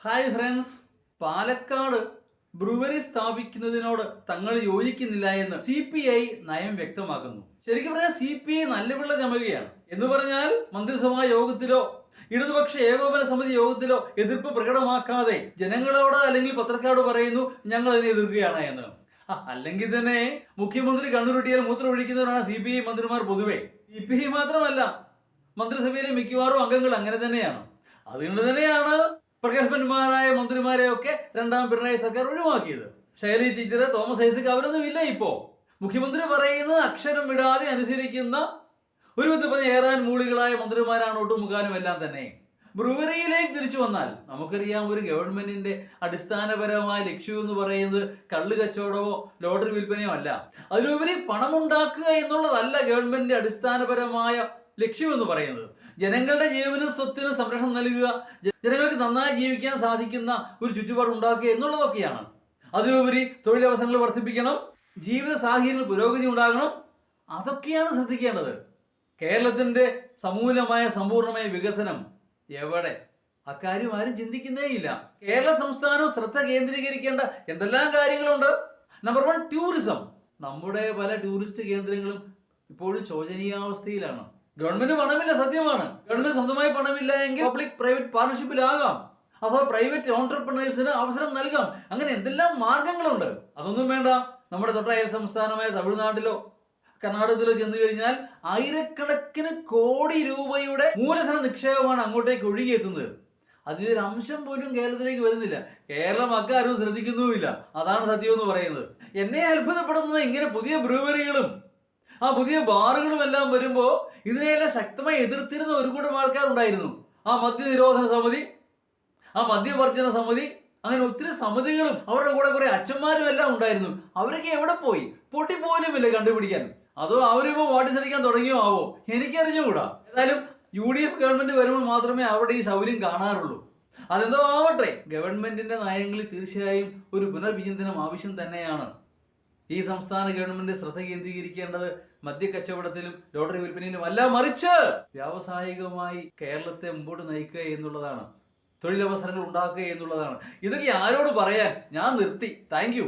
Hi friends, Palakkad brewery സ്ഥാപിക്കുന്നതിനോട് തങ്ങൾ യോജിക്കുന്നില്ല എന്ന് CPI നയം വ്യക്തമാക്കുന്നു. ശരിക്കും പറഞ്ഞാൽ CPI നല്ല പിള്ള ചമയുകയാണ്. എന്ന് പറഞ്ഞാൽ മന്ത്രിസഭാ യോഗത്തിലോ ഇടതുപക്ഷ ഏകോപന സമിതി യോഗത്തിലോ എതിർപ്പ് പ്രകടമാക്കാതെ ജനങ്ങളോട് അല്ലെങ്കിൽ പത്രക്കാരോട് പറയുന്നു ഞങ്ങൾ അതിനെ എതിർക്കുകയാണ് എന്ന്. അല്ലെങ്കിൽ തന്നെ മുഖ്യമന്ത്രി കണ്ണുരുട്ടിയാൽ മൂത്രം ഒഴിക്കുന്നവരാണ് CPI മന്ത്രിമാർ പൊതുവെ. CPI മാത്രമല്ല, മന്ത്രിസഭയിലെ മിക്കവാറും അംഗങ്ങൾ അങ്ങനെ തന്നെയാണ്. അതുകൊണ്ട് തന്നെയാണ് പ്രഗത്ഭന്മാരായ മന്ത്രിമാരെ ഒക്കെ രണ്ടാം പിണറായി സർക്കാർ ഒഴിവാക്കിയത്. ശൈലി ടീച്ചർ, തോമസ് ഐസക് അവരൊന്നും ഇല്ല. ഇപ്പോ മുഖ്യമന്ത്രി പറയുന്നത് അക്ഷരം വിടാതെ അനുസരിക്കുന്ന ഒരു ഏറാൻ മൂളികളായ മന്ത്രിമാരാണ് ഒട്ടുമുക്കാലും എല്ലാം തന്നെ. ബ്രുവറിയിലേക്ക് തിരിച്ചു വന്നാൽ നമുക്കറിയാം, ഒരു ഗവൺമെന്റിന്റെ അടിസ്ഥാനപരമായ ലക്ഷ്യം എന്ന് പറയുന്നത് കള്ള് കച്ചവടമോ ലോട്ടറി വിൽപ്പനയോ അല്ല. അതിലുപരി പണമുണ്ടാക്കുക എന്നുള്ളതല്ല ഗവൺമെന്റിന്റെ അടിസ്ഥാനപരമായ ലക്ഷ്യം എന്ന് പറയുന്നത്. ജനങ്ങളുടെ ജീവനും സ്വത്തിനും സംരക്ഷണം നൽകുക, ജനങ്ങൾക്ക് നന്നായി ജീവിക്കാൻ സാധിക്കുന്ന ഒരു ചുറ്റുപാട് ഉണ്ടാക്കുക എന്നുള്ളതൊക്കെയാണ്. അതിലുപരി തൊഴിലവസരങ്ങൾ വർദ്ധിപ്പിക്കണം, ജീവിത സാഹചര്യങ്ങൾ പുരോഗതി ഉണ്ടാകണം, അതൊക്കെയാണ് ശ്രദ്ധിക്കേണ്ടത്. കേരളത്തിന്റെ സമൂലമായ സമ്പൂർണമായ വികസനം എവിടെ? അക്കാര്യം ആരും ചിന്തിക്കുന്നേയില്ല. കേരള സംസ്ഥാനം ശ്രദ്ധ കേന്ദ്രീകരിക്കേണ്ട എന്തെല്ലാം കാര്യങ്ങളുണ്ട്. Number 1, tourism. നമ്മുടെ പല ടൂറിസ്റ്റ് കേന്ദ്രങ്ങളും ഇപ്പോഴും ശോചനീയാവസ്ഥയിലാണ്. ഗവൺമെന്റ് പണമില്ല, സത്യമാണ്. ഗവൺമെന്റ് സ്വന്തമായി പണമില്ല എങ്കിൽ പബ്ലിക് പ്രൈവറ്റ് പാർട്ണർഷിപ്പിലാകാം, അഥവാ പ്രൈവറ്റ് ഓൺടർപ്രണേഴ്സിന് അവസരം നൽകാം. അങ്ങനെ എന്തെല്ലാം മാർഗങ്ങളുണ്ട്. അതൊന്നും വേണ്ട. നമ്മുടെ തൊട്ട അയൽ സംസ്ഥാനമായ തമിഴ്നാട്ടിലോ കർണാടകത്തിലോ ചെന്ന് കഴിഞ്ഞാൽ ആയിരക്കണക്കിന് കോടി രൂപയുടെ മൂലധന നിക്ഷേപമാണ് അങ്ങോട്ടേക്ക് ഒഴുകിയെത്തുന്നത്. അതിലൊരു അംശം പോലും കേരളത്തിലേക്ക് വരുന്നില്ല. കേരളം അക്കാരും ശ്രദ്ധിക്കുന്നുമില്ല. അതാണ് സത്യം എന്ന് പറയുന്നത്. എന്നെ അത്ഭുതപ്പെടുന്നത് ഇങ്ങനെ പുതിയ ബ്രൂവറികളും പുതിയ ബാറുകളും എല്ലാം വരുമ്പോൾ ഇതിനെയെല്ലാം ശക്തമായി എതിർത്തിരുന്ന ഒരു കൂട്ടം ആൾക്കാരുണ്ടായിരുന്നു. മദ്യനിരോധന സമിതി, മദ്യവർജന സമിതി, അങ്ങനെ ഒത്തിരി സമിതികളും അവരുടെ കൂടെ കുറെ അച്ഛന്മാരും എല്ലാം ഉണ്ടായിരുന്നു. അവരൊക്കെ എവിടെ പോയി? പൊട്ടിപ്പോലുമില്ല കണ്ടുപിടിക്കാൻ. അതോ അവരിപ്പോ വാട്ടിച്ചടിക്കാൻ തുടങ്ങിയോ ആവോ? എനിക്കറിഞ്ഞുകൂടാ. ഏതായാലും UDF ഗവൺമെന്റ് വരുമ്പോൾ മാത്രമേ അവരുടെ ഈ ശൗര്യം കാണാറുള്ളൂ. അതെന്തോ ആവട്ടെ, ഗവൺമെന്റിന്റെ നയങ്ങളിൽ തീർച്ചയായും ഒരു പുനർവിചിന്തനം ആവശ്യം തന്നെയാണ്. ഈ സംസ്ഥാന ഗവൺമെന്റ് ശ്രദ്ധ കേന്ദ്രീകരിക്കേണ്ടത് മദ്യക്കച്ചവടത്തിലും ലോട്ടറി വിൽപ്പനയിലും അല്ല, മറിച്ച് വ്യാവസായികമായി കേരളത്തെ മുമ്പോട്ട് നയിക്കുക എന്നുള്ളതാണ്, തൊഴിലവസരങ്ങൾ ഉണ്ടാക്കുക എന്നുള്ളതാണ്. ഇതൊക്കെ ആരോട് പറയാൻ? ഞാൻ നിർത്തി. Thank you.